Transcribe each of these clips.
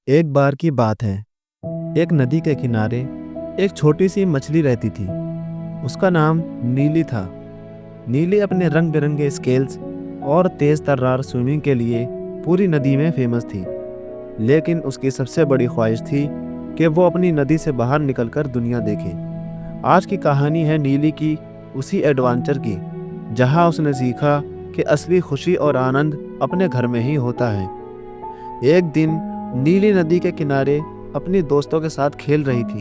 एक बार की बात है। एक नदी के किनारे एक छोटी सी मछली रहती थी। उसका नाम नीली था। नीली अपने रंग बिरंगे स्केल्स और तेज तर्रार स्विमिंग के लिए पूरी नदी में फेमस थी। लेकिन उसकी सबसे बड़ी ख्वाहिश थी कि वो अपनी नदी से बाहर निकलकर दुनिया देखे। आज की कहानी है नीली की उसी एडवेंचर की, जहां उसने सीखा कि असली खुशी और आनंद अपने घर में ही होता है। एक दिन नीली नदी के किनारे अपनी दोस्तों के साथ खेल रही थी।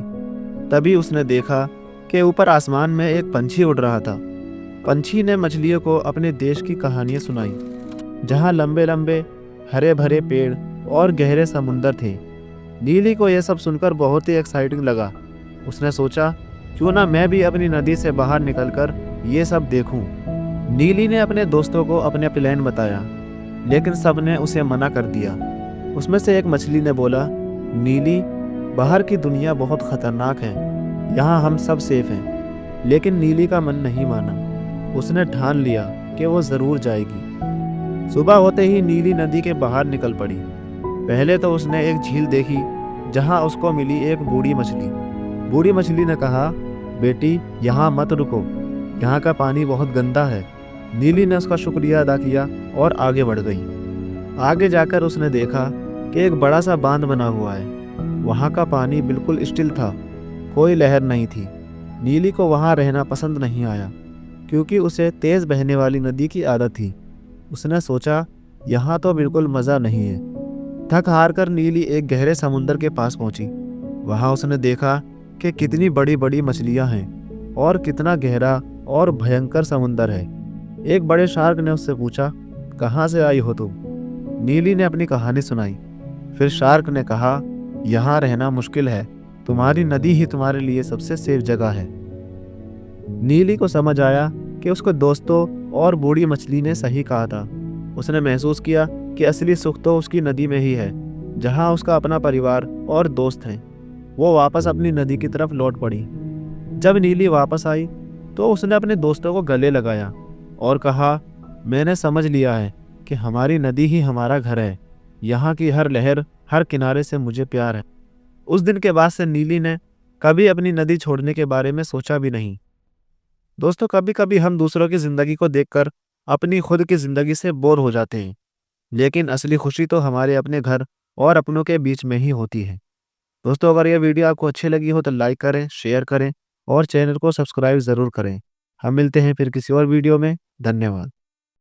तभी उसने देखा कि ऊपर आसमान में एक पंछी उड़ रहा था। पंछी ने मछलियों को अपने देश की कहानियां सुनाई, जहां लंबे लंबे हरे भरे पेड़ और गहरे समुंदर थे। नीली को यह सब सुनकर बहुत ही एक्साइटिंग लगा। उसने सोचा, क्यों ना मैं भी अपनी नदी से बाहर निकलकर ये सब देखूं। नीली ने अपने दोस्तों को अपने प्लान बताया, लेकिन सब ने उसे मना कर दिया। उसमें से एक मछली ने बोला, नीली, बाहर की दुनिया बहुत खतरनाक है, यहाँ हम सब सेफ हैं। लेकिन नीली का मन नहीं माना। उसने ठान लिया कि वो ज़रूर जाएगी। सुबह होते ही नीली नदी के बाहर निकल पड़ी। पहले तो उसने एक झील देखी, जहाँ उसको मिली एक बूढ़ी मछली। बूढ़ी मछली ने कहा, बेटी, यहाँ मत रुको, यहाँ का पानी बहुत गंदा है। नीली ने उसका शुक्रिया अदा किया और आगे बढ़ गई। आगे जाकर उसने देखा कि एक बड़ा सा बांध बना हुआ है। वहाँ का पानी बिल्कुल स्टिल था, कोई लहर नहीं थी। नीली को वहाँ रहना पसंद नहीं आया, क्योंकि उसे तेज बहने वाली नदी की आदत थी। उसने सोचा, यहाँ तो बिल्कुल मज़ा नहीं है। थक हार कर नीली एक गहरे समुंदर के पास पहुंची। वहाँ उसने देखा कि कितनी बड़ी बड़ी मछलियाँ हैं और कितना गहरा और भयंकर समुंदर है। एक बड़े शार्क ने उससे पूछा, कहाँ से आई हो तुम? नीली ने अपनी कहानी सुनाई। फिर शार्क ने कहा, यहाँ रहना मुश्किल है, तुम्हारी नदी ही तुम्हारे लिए सबसे सेफ जगह है। नीली को समझ आया कि उसके दोस्तों और बूढ़ी मछली ने सही कहा था। उसने महसूस किया कि असली सुख तो उसकी नदी में ही है, जहाँ उसका अपना परिवार और दोस्त हैं। वो वापस अपनी नदी की तरफ लौट पड़ी। जब नीली वापस आई तो उसने अपने दोस्तों को गले लगाया और कहा, मैंने समझ लिया है कि हमारी नदी ही हमारा घर है। यहाँ की हर लहर, हर किनारे से मुझे प्यार है। उस दिन के बाद से नीली ने कभी अपनी नदी छोड़ने के बारे में सोचा भी नहीं। दोस्तों, कभी कभी हम दूसरों की जिंदगी को देखकर अपनी खुद की जिंदगी से बोर हो जाते हैं, लेकिन असली खुशी तो हमारे अपने घर और अपनों के बीच में ही होती है। दोस्तों, अगर यह वीडियो आपको अच्छी लगी हो तो लाइक करें, शेयर करें और चैनल को सब्सक्राइब ज़रूर करें। हम मिलते हैं फिर किसी और वीडियो में। धन्यवाद।